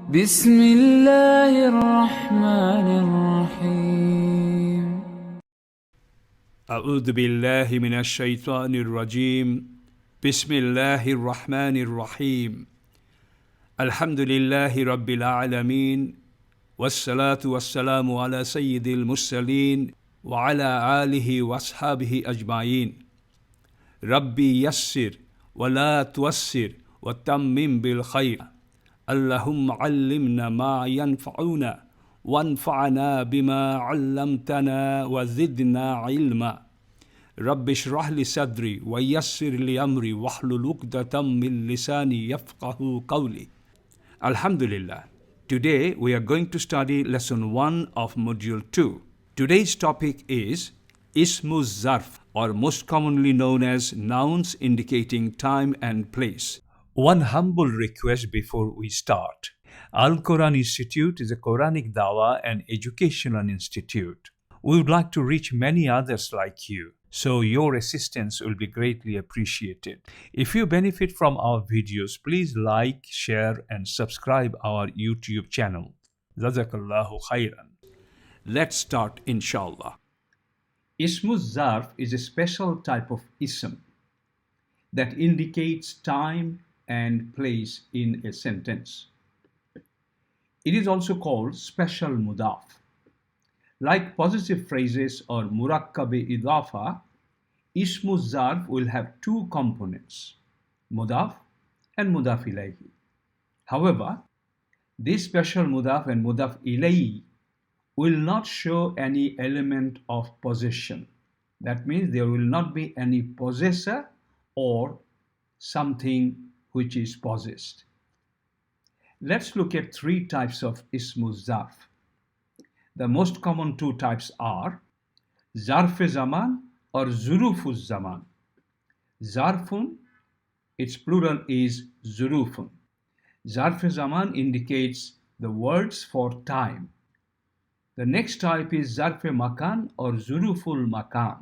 بسم الله الرحمن الرحيم أعوذ بالله من الشيطان الرجيم بسم الله الرحمن الرحيم الحمد لله رب العالمين والصلاة والسلام على سيد المرسلين وعلى آله وأصحابه أجمعين ربي يسر ولا توسر وتمم بالخير اللهم علمنا ما ينفعنا وانفعنا بما علمتنا وزدنا علما رب اشرح لي صدري ويسر لي أمري واحلل عقدة من لساني يفقهوا قولي. Alhamdulillah. Today we are going to study lesson 1 of module 2. Today's topic is Ismu Jarf, or most commonly known as nouns indicating time and place. One humble request before we start. Al Quran Institute is a Quranic Dawah and educational institute. We would like to reach many others like you, so your assistance will be greatly appreciated. If you benefit from our videos, please like, share, and subscribe our YouTube channel. Jazakallahu khairan. Let's start, inshallah. Ismu Jarf is a special type of ism that indicates time and place in a sentence. It is also called Special Mudhaf. Like possessive phrases or Murakkabe Idha'fa, Ismu Jarf will have two components, Mudhaf and Mudaf Ilaihi. However, this Special Mudhaf and Mudaf Ilaihi will not show any element of possession. That means there will not be any possessor or something which is possessed. Let's look at three types of Ismu Jarf. The most common two types are Zarf Zaman or Zurufu Zaman. Zarfun, its plural is Zurufun. Zarf Zaman indicates the words for time. The next type is Zarf Makan or Zuruful Makan.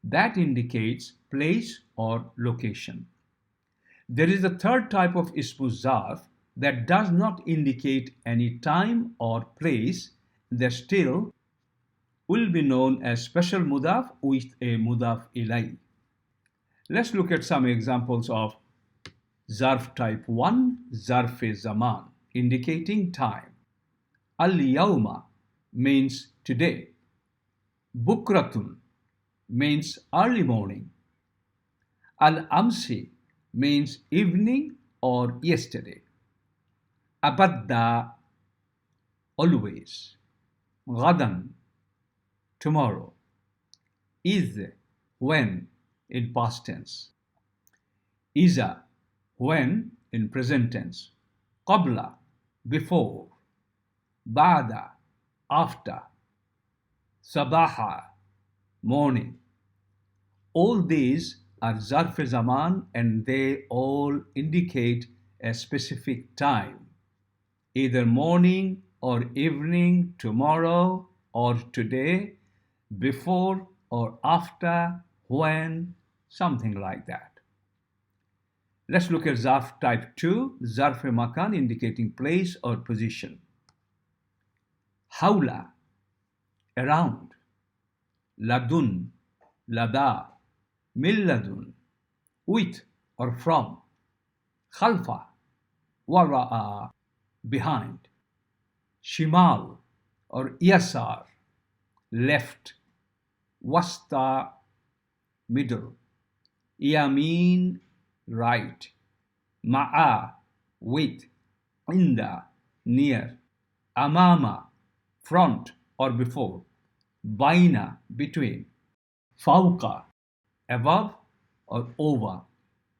That indicates place or location. There is a third type of Ismu Jarf that does not indicate any time or place. That still will be known as Special Mudhaf with a Mudhaf Ilaihi. Let's look at some examples of Zarf type 1, Zarf Zaman, indicating time. Al-Yawma means today. Bukratun means early morning. Al-Amsi means evening or yesterday. Abadda, always. Ghadan, tomorrow. Iz, when, in past tense. Iza, when, in present tense. Qabla, before. Ba'da, after. Sabaha, morning. All these are Zarf Zaman and they all indicate a specific time, either morning or evening, tomorrow or today, before or after, when, something like that. Let's look at Zarf type 2, Zarf Makan, indicating place or position. Hawla, around. Ladun, lada. Milladun, with or from. Khalfa, wara'a, behind. Shimal or yasar, left. Wasta, middle. Yamin, right. Ma'a, with. Inda, near. Amama, front or before. Baina, between. Fawqa, above or over.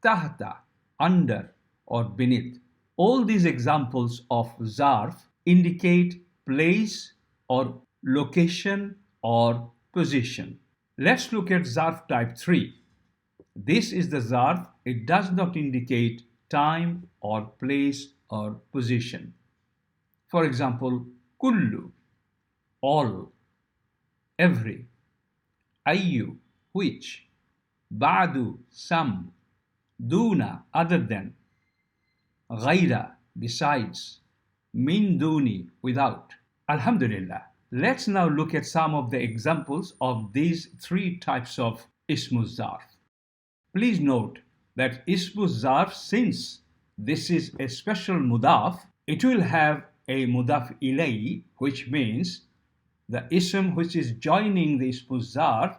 Tahta, under or beneath. All these examples of Zarf indicate place or location or position. Let's look at Zarf type 3. This is the Zarf. It does not indicate time or place or position. For example, kullu, all, every. Ayyu, which. Ba'du, some. Duna, other than. Ghaira, besides, min duni, without. Alhamdulillah. Let's now look at some of the examples of these three types of Ismu Jarf. Please note that Ismu Jarf, since this is a special Mudhaf, it will have a Mudhaf Ilaihi, which means the ism which is joining the Ismu Jarf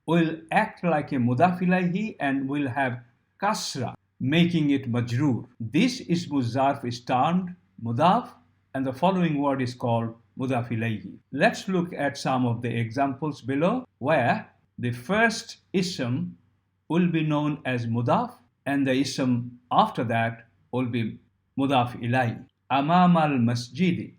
will act like a Mudhaf Ilaihi and will have kasra, making it majroor. This Ismu Jarf is termed Mudhaf, and the following word is called Mudhaf Ilaihi. Let's look at some of the examples below where the first ism will be known as Mudhaf and the ism after that will be Mudhaf Ilaihi. Amama al-masjidi,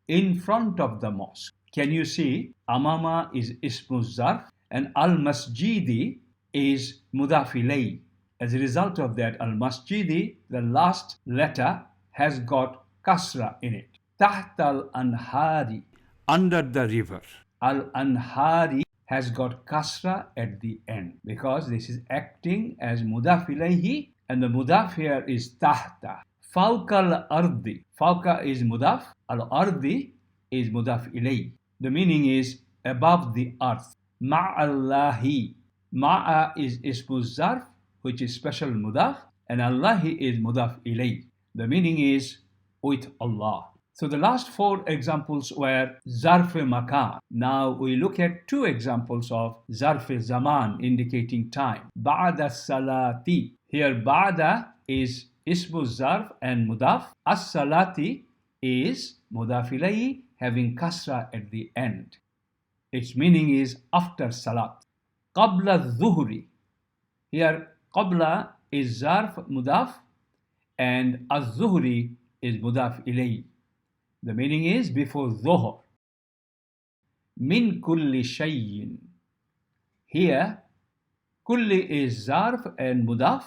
in front of the mosque. Can you see? Amama is Ismu Jarf and al-masjidi is Mudhaf Ilaihi. As a result of that, al-masjidi, the last letter has got kasra in it. Taht al-anhari, under the river. Al-anhari has got kasra at the end because this is acting as Mudhaf Ilaihi and the Mudhaf here is tahta. Fawqa al-ardi, Fawqa is Mudhaf, al-ardi is Mudhaf Ilaihi. The meaning is above the earth. Ma'allahi, Ma'a is Ismu Jarf, which is special Mudhaf, and Allahi is Mudhaf Ilaihi. The meaning is with Allah. So the last four examples were Zarf Makan. Now we look at two examples of Zarf Zaman, indicating time. Ba'da salati. Here Ba'da is Ismu Zarf and Mudhaf. As-salati is Mudhaf Ilaihi, having kasra at the end. Its meaning is after salat. Qabla dhuhri. Here Qabla is Zarf Mudhaf and Az-Zuhri is Mudhaf Ilaihi. The meaning is before Dhuhr. Min kulli shayyin. Here kulli is Zarf and Mudhaf.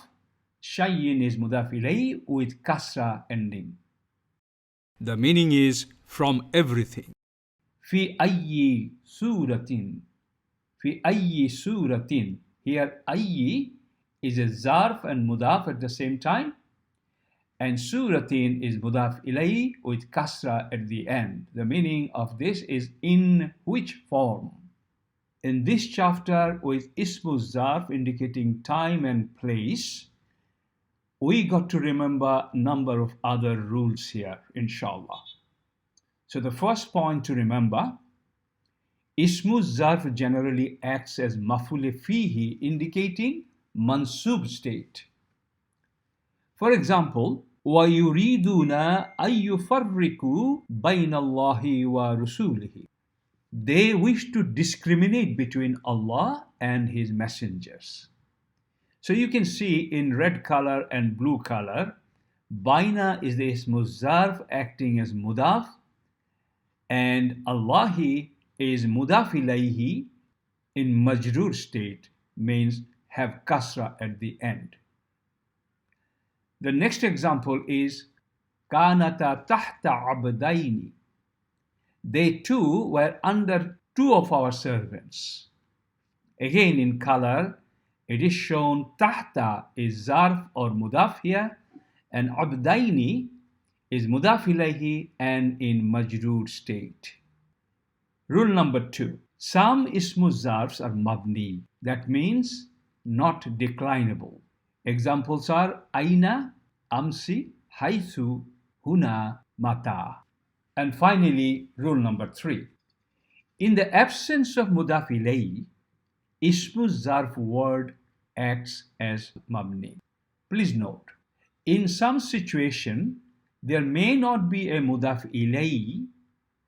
Shayyin is Mudhaf Ilaihi with kasra ending. The meaning is from everything. Fi ayyi suratin. Fi ayyi suratin. Here ayyi is a Zarf and Mudhaf at the same time. And suratin is Mudhaf Ilaihi with kasra at the end. The meaning of this is in which form. In this chapter with Ismu Jarf indicating time and place, we got to remember a number of other rules here, inshallah. So the first point to remember, Ismu Jarf generally acts as maf'ul fihi, indicating mansub state. For example, وَيُرِيدُونَ أَن يُفَرِّقُوا بَيْنَ اللَّهِ وَرُسُولِهِ. They wish to discriminate between Allah and His messengers. So you can see in red color and blue color, Baina is the Ismu Jarf acting as Mudhaf, and Allahi is Mudhaf Ilaihi in Majroor state, means have kasra at the end. The next example is Kanata tahta abdaini. They too were under two of our servants. Again in color, it is shown tahta is zarf or mudaf here, and abdaini is mudaf ilayhi and in majroor state. Rule number 2. Some ismu zarfs are mabni, that means not declinable. Examples are aina, amsi, haythu, huna, mata. And finally, rule number 3. In the absence of mudaf ilayhi, ismu zarf word acts as mabni. Please note, in some situation, there may not be a mudaf ilayhi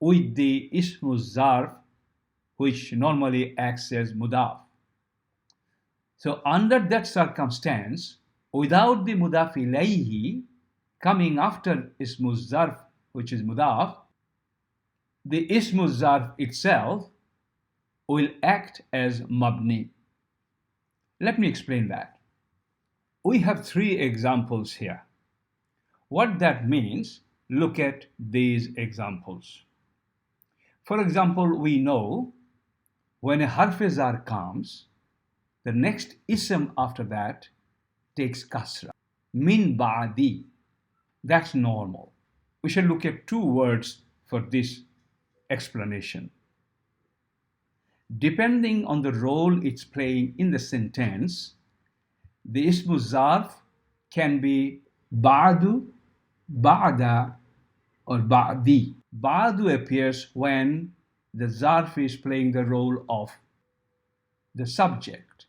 with the ismu zarf, which normally acts as mudaf. So under that circumstance, without the mudaf ilayhi coming after ismu zarf, which is mudaf, the ismu zarf itself will act as mabni. Let me explain that. We have 3 examples here. What that means, look at these examples. For example, we know when a harf-e-jar comes, the next ism after that takes kasra. Min ba'di. That's normal. We shall look at two words for this explanation. Depending on the role it's playing in the sentence, the Ismu Jarf can be Ba'du, Ba'da, or Ba'di. Ba'du appears when the Zarf is playing the role of the subject.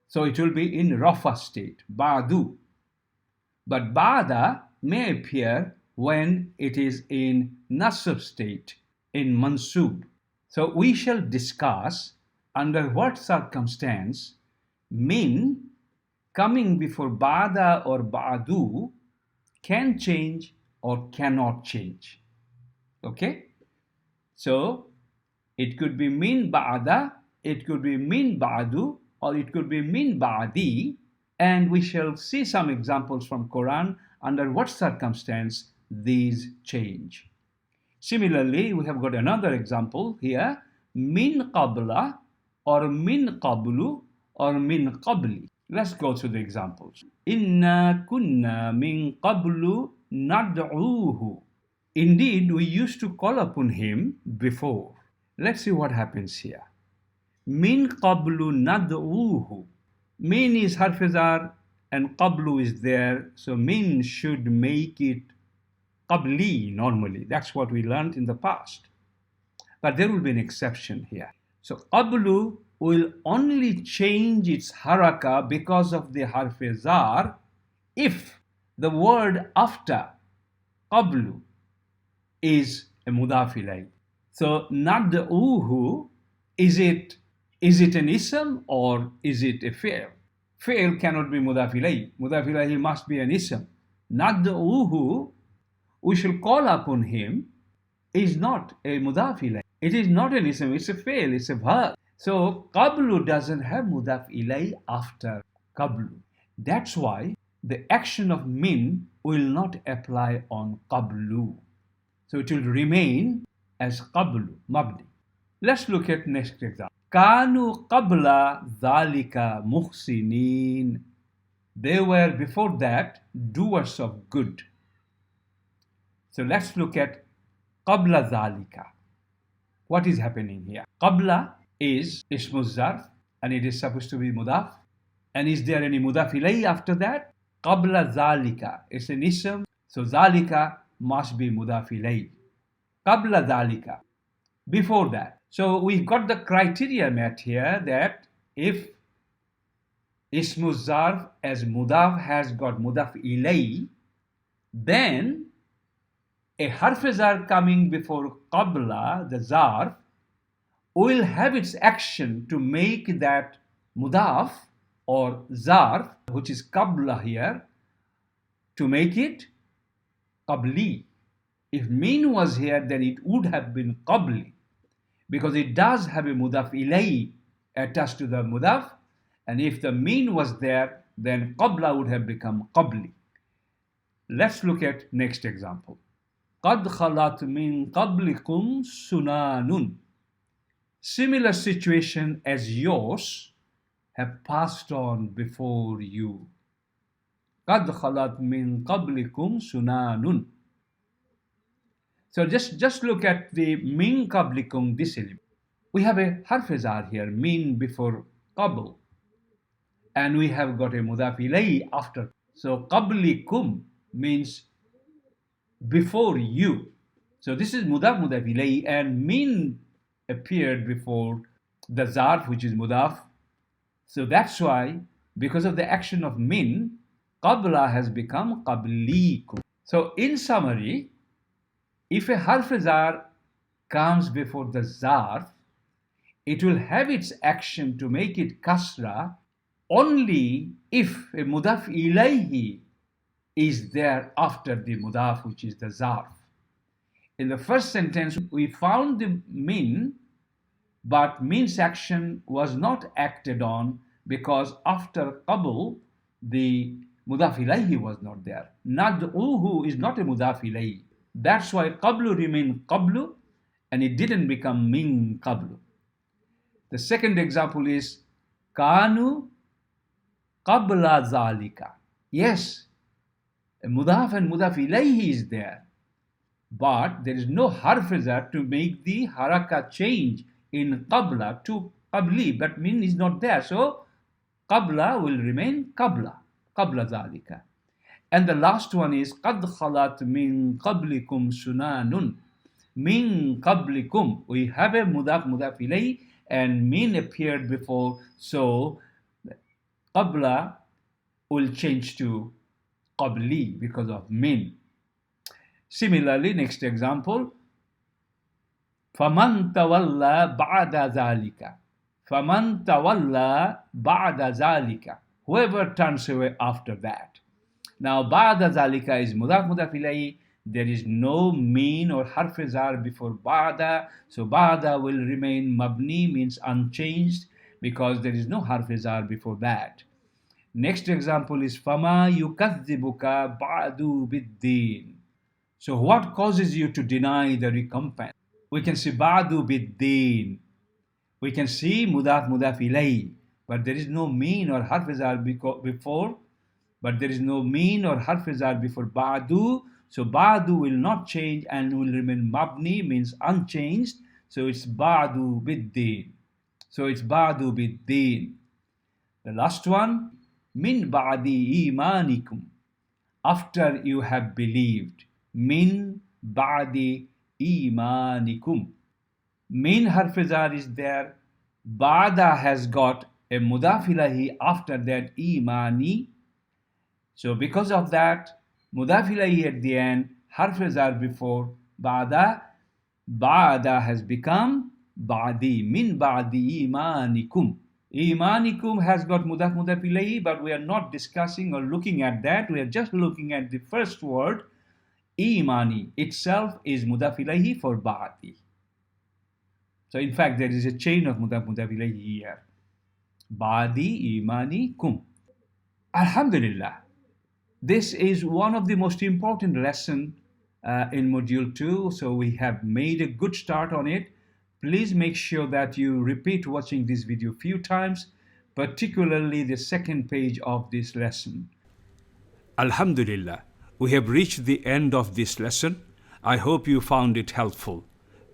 So it will be in Rafa state, Ba'du. But Ba'da may appear when it is in Nasb state, in Mansub. So we shall discuss under what circumstance min coming before Ba'da or Ba'du can change or cannot change. Okay? So it could be min Ba'da, it could be min Ba'du, or it could be min Ba'di, and we shall see some examples from Quran under what circumstance these change. Similarly, we have got another example here, min qabla, or min qablu, or min qabli. Let's go through the examples. Inna kunna min qablu nad'uhu. Indeed, we used to call upon him before. Let's see what happens here. Min qablu nad'uhu. Min is harf-jar and qablu is there, so min should make it qabli normally. That's what we learned in the past. But there will be an exception here. So qablu will only change its haraka because of the harf-jar if the word after qablu is a mudhaf ilayhi. So nad'uhu, is it an ism or is it a fi'l? Fi'l cannot be mudhaf ilayhi. Mudhaf ilayhi must be an ism. Nad'uhu, we shall call upon him, is not a mudhaf ilayhi. It is not an ism, it's a fi'l, it's a verb. So qablu doesn't have mudhaf ilayhi after qablu. That's why the action of min will not apply on qablu. So it will remain as qablu, mabni. Let's look at next example. Kanu qabla dhalika muhsinin. They were before that doers of good. So let's look at qabla dhalika. What is happening here? Qabla is Ismu Jarf and it is supposed to be Mudhaf. And is there any Mudhaf ilayhi after that? Qabla dhalika. It's an ism, so dhalika must be Mudhaf ilayhi. Qabla dhalika. Before that. So we've got the criteria met here that if Ismu Jarf as Mudhaf has got Mudhaf ilayhi, then a harf-jar coming before qabla, the zarf, will have its action to make that mudhaf or zarf, which is qabla here, to make it qabli. If min was here, then it would have been qabli, because it does have a mudhaf ilayhi attached to the mudhaf, and if the min was there, then qabla would have become qabli. Let's look at next example. قَدْ خَلَتْ مِنْ قَبْلِكُمْ سُنَانٌ. Similar situation as yours have passed on before you. قَدْ خَلَتْ مِنْ قَبْلِكُمْ سُنَانٌ. So just look at the min qablikum, this element. We have a harf-jar here, min before qabl. And we have got a mudhaf ilayhi after. So qablikum means before you. So this is mudhaf ilayhi, and min appeared before the zarf, which is mudhaf. So that's why, because of the action of min, qabla has become qablikum. So in summary, if a harf-jar comes before the zarf, it will have its action to make it kasra only if a mudhaf ilayhi is there after the mudhaf, which is the zarf. In the first sentence, we found the min, but min's action was not acted on because after qabl, the mudhaf ilayhi was not there. Nad'uhu is not a mudhaf ilayhi. That's why qablu remained qablu and it didn't become min qablu. The second example is kanu qabla zalika. Yes, Mudhaf and Mudhaf Ilaihi is there, but there is no harf jar to make the haraka change in qabla to qabli, but min is not there, so qabla will remain qabla zalika. And the last one is qad khalat min qablikum sunanun. Min qablikum, we have a mudhaf ilayhi and min appeared before, so qabla will change to qabli because of min. Similarly, next example, faman tawalla ba'da zalika. Faman tawalla ba'da zalika, whoever turns away after that. Now ba'da zalika is mudhaf ilayhi. There is no min or harf jar before ba'da, so ba'da will remain mabni, means unchanged, because there is no harf jar before that. Next example is fama yukadzibuka ba'du biddin. So what causes you to deny the recompense? We can see ba'du biddin. We can see mudhaf ilayhi, but there is no min or harf jar before. But there is no min or harf jar before ba'du, so ba'du will not change and will remain mabni, means unchanged. So it's ba'du biddin. The last one, min ba'di imanikum. After you have believed. Min ba'di imanikum. Min harf jar is there. Ba'da has got a mudhaf ilahi after that imani. So because of that, mudhaf ilayhi at the end, harf jar before ba'da has become ba'di, min ba'di imanikum. Imanikum has got mudhaf ilayhi, but we are not discussing or looking at that. We are just looking at the first word. Imani itself is mudhaf ilayhi for ba'di. So in fact, there is a chain of mudhaf ilayhi here. Ba'di, imani, kum. Alhamdulillah. This is one of the most important lessons in Module 2, so we have made a good start on it. Please make sure that you repeat watching this video a few times, particularly the second page of this lesson. Alhamdulillah, we have reached the end of this lesson. I hope you found it helpful.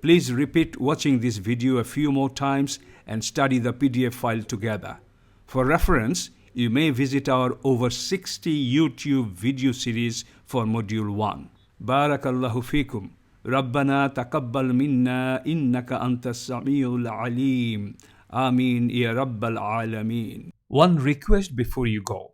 Please repeat watching this video a few more times and study the PDF file together. For reference, you may visit our over 60 YouTube video series for Module 1. Barakallahu fikum. Rabbana taqabbal minna innaka antas samiul alim. Ameen ya Rabbal Alameen. One request before you go.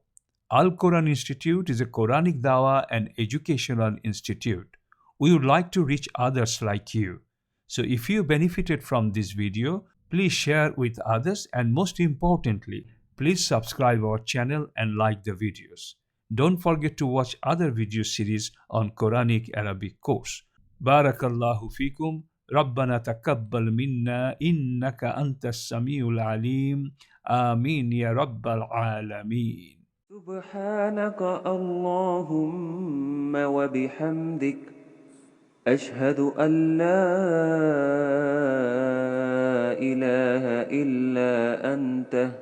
Al-Quran Institute is a Quranic Dawah and educational institute. We would like to reach others like you. So if you benefited from this video, please share with others, and most importantly, please subscribe our channel and like the videos. Don't forget to watch other video series on Quranic Arabic course. Barakallahu fikum. Rabbana taqabbal minna innaka antas samiul alim. Ameen ya Rabbal Alameen. Subhanaka Allahumma wa bihamdik. Ashhadu an la ilaha illa anta.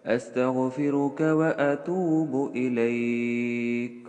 أستغفرك وأتوب إليك.